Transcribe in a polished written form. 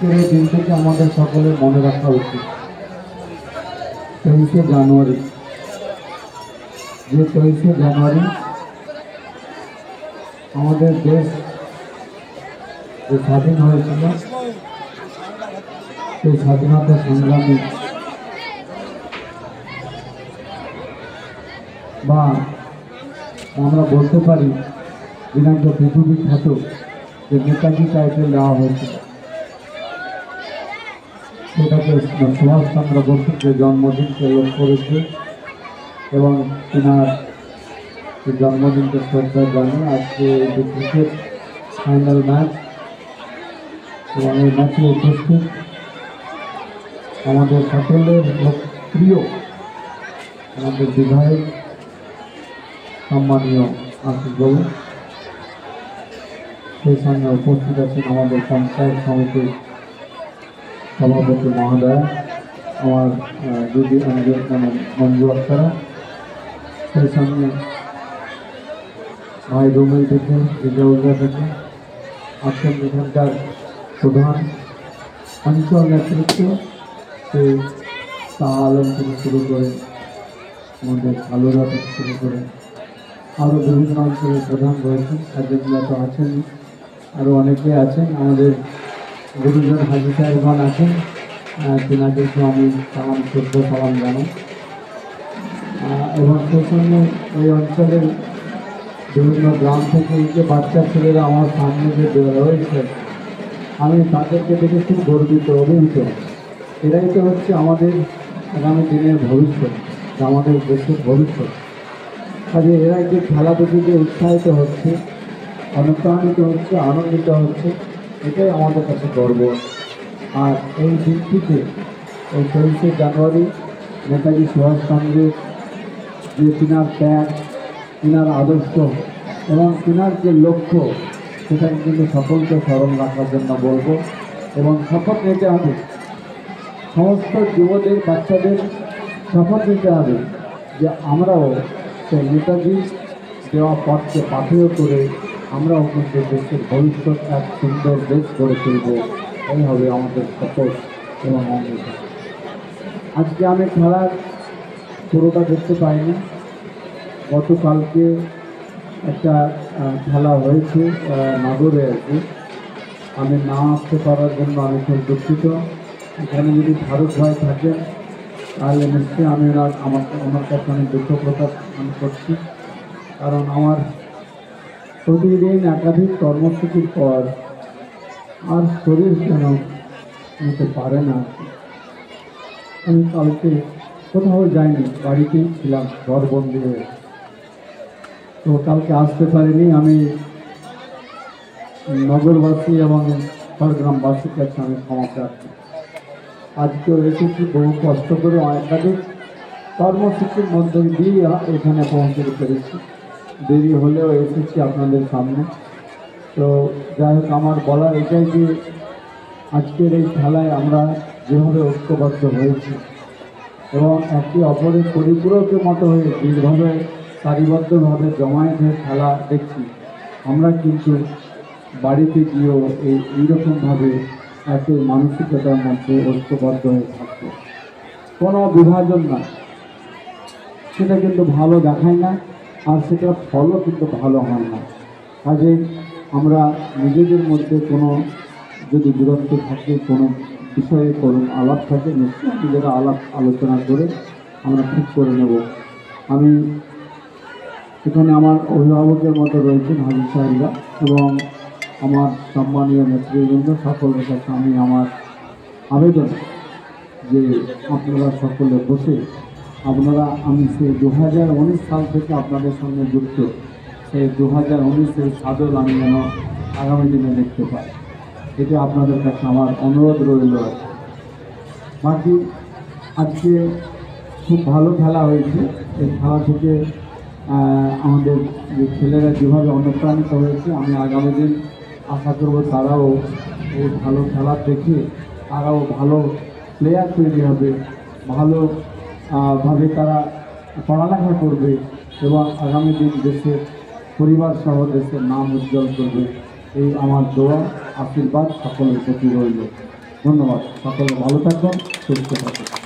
আজকের এই দিনটিকে আমাদের সকলের মনে রাখা উচিত। 23শে জানুয়ারি, যে 23শে জানুয়ারি আমাদের দেশ যে স্বাধীন হয়েছিল, সেই স্বাধীনতা সংগ্রামী বা আমরা বলতে পারি দিনাঙ্ক পৃথিবী খ্যাত যে নেতাজি টাইটেল দেওয়া হয়েছিল, সেটাকে সুভাষচন্দ্র বসুর যে জন্মদিনকে লক্ষ্য রেখে এবং তেনার জন্মদিনকে শ্রদ্ধা জানিয়ে আজকে যে ক্রিকেট ফাইনাল ম্যাচ এবং এই ম্যাচে উপস্থিত আমাদের সকলের প্রিয় আমাদের বিধায়ক সম্মানীয় আশিস বাবু, সেই সঙ্গে উপস্থিত আছেন আমাদের পঞ্চায়েত সমিতির সভাপতি মহোদয়, আমার দিদি মঞ্জু আক্তারা, সেই সঙ্গে ভাই রুমেল থেকে বিজয়উল্লা থেকে আছেন এখানকার প্রধান অঞ্চল নেতৃত্ব, সেই শাহ আলম থেকে শুরু করে আমাদের আলুরা থেকে শুরু করে আরও বিভিন্ন অঞ্চলের প্রধান রয়েছেন, কাজেগুলো তো আছেন, আরও অনেকে আছেন, আমাদের গুরুজন হাজি সাহেবগণ আছেন, তেনাদেরকে আমি সালাম শ্রদ্ধা সালাম জানাই। এবং সেই সঙ্গে এই অঞ্চলের বিভিন্ন গ্রাম থেকে এই যে বাচ্চা ছেলেরা আমার সামনে যে রয়েছে, আমি তাদেরকে দেখে খুব গর্বিত অভিভূত। এরাই তো হচ্ছে আমাদের আগামী দিনের ভবিষ্যৎ, আমাদের দেশের ভবিষ্যৎ। কাজে এরা যে খেলা দেখে যে উৎসাহিত হচ্ছে, অনুপ্রাণিত হচ্ছে, আনন্দিত হচ্ছে, এটাই আমাদের কাছে গর্ব। আর এই দিনটিতে এই 23শে জানুয়ারি নেতাজি সুভাষচন্দ্রের যে তিনার ত্যাগ, তিনার আদর্শ এবং তিনার যে লক্ষ্য, সেটাকে কিন্তু সকলকে স্মরণ রাখার জন্য বলবো। এবং শপথ নিতে হবে, সমস্ত যুবদের বাচ্চাদের শপথ নিতে হবে যে আমরাও সেই নেতাজি দেওয়া পথকে পাথেয় করে আমরাও কিন্তু দেশের ভবিষ্যৎ এক সুন্দর দেশ গড়ে তুলব। এই হবে আমাদের শপথ এবং অঙ্গীকার। আজকে আমি খেলার পুরোটা দেখতে পাইনি, গতকালকে একটা খেলা হয়েছে নগরে আর কি, আমি না আসতে পারার জন্য আমি খুব দুঃখিত। এখানে যদি ফারুক ভাই থাকেন তাহলে নিশ্চয়ই আমি আমার কাছে আমি দুঃখ প্রকাশ করছি, কারণ আমার প্রতিদিন একাধিক কর্মসূচির পর আর শরীর যেন নিতে পারে না। আমি কালকে কোথাও যাইনি, বাড়িতেই ছিলাম ঘরবন্দি হয়ে, তো কালকে আসতে পারিনি। আমি নগরবাসী এবং ঝড়গ্রামবাসীর কাছে আমি ক্ষমা প্রার্থী। আজকেও এসেছি বহু কষ্ট করে, একাধিক কর্মসূচির মধ্যে দিয়ে এখানে পৌঁছতে পেরেছি, দেরি হলেও এসেছি আপনাদের সামনে। তো যাই হোক, আমার বলার এটাই যে আজকের এই খেলায় আমরা যেভাবে ঐক্যবদ্ধ হয়েছি এবং একে অপরের পরিপূরকের মতো হয়ে যেভাবে সারিবদ্ধভাবে জমায়েত হয়ে খেলা দেখছি, আমরা কিন্তু বাড়িতে গিয়েও এইরকমভাবে একই মানসিকতার মধ্যে ঐক্যবদ্ধ হয়ে থাকবো। কোনো বিভাজন না, সেটা কিন্তু ভালো দেখায় না, আর সেটার ফলও কিন্তু ভালো হয় না। কাজে আমরা নিজেদের মধ্যে কোনো যদি বিরক্ত থাকে, কোনো বিষয়ে কোনো আলাপ থাকে, নিশ্চয়ই নিজেরা আলাপ আলোচনা করে আমরা ঠিক করে নেব। আমি এখানে আমার অভিভাবকের মতো রয়েছেন হাজি সাহেবরা এবং আমার সম্মানীয় নেতৃবৃন্দ, সকলের কাছে আমি আমার আবেদন যে আপনারা সকলে বসে আমি সেই 2019 সাল থেকে আপনাদের সঙ্গে যুক্ত, সেই 2019-এর সাদল আমি যেন আগামী দিনে দেখতে পাই, এটা আপনাদের কাছে আমার অনুরোধ রইল। বাকি আজকে খুব ভালো খেলা হয়েছে। এই খেলা থেকে আমাদের যে ছেলেরা যেভাবে অনুপ্রাণিত হয়েছে, আমি আগামী দিন আশা করব তারাও এই ভালো খেলা দেখে তারাও ভালো প্লেয়ার তৈরি হবে, ভালোভাবে তারা পড়ালেখা করবে এবং আগামী দিন দেশের পরিবার সহ দেশের নাম উজ্জ্বল করবে। এই আমার দোয়া, আশীর্বাদ সকলের প্রতি রইল। ধন্যবাদ। সকলে ভালো থাকবেন, সুস্থ থাকবেন।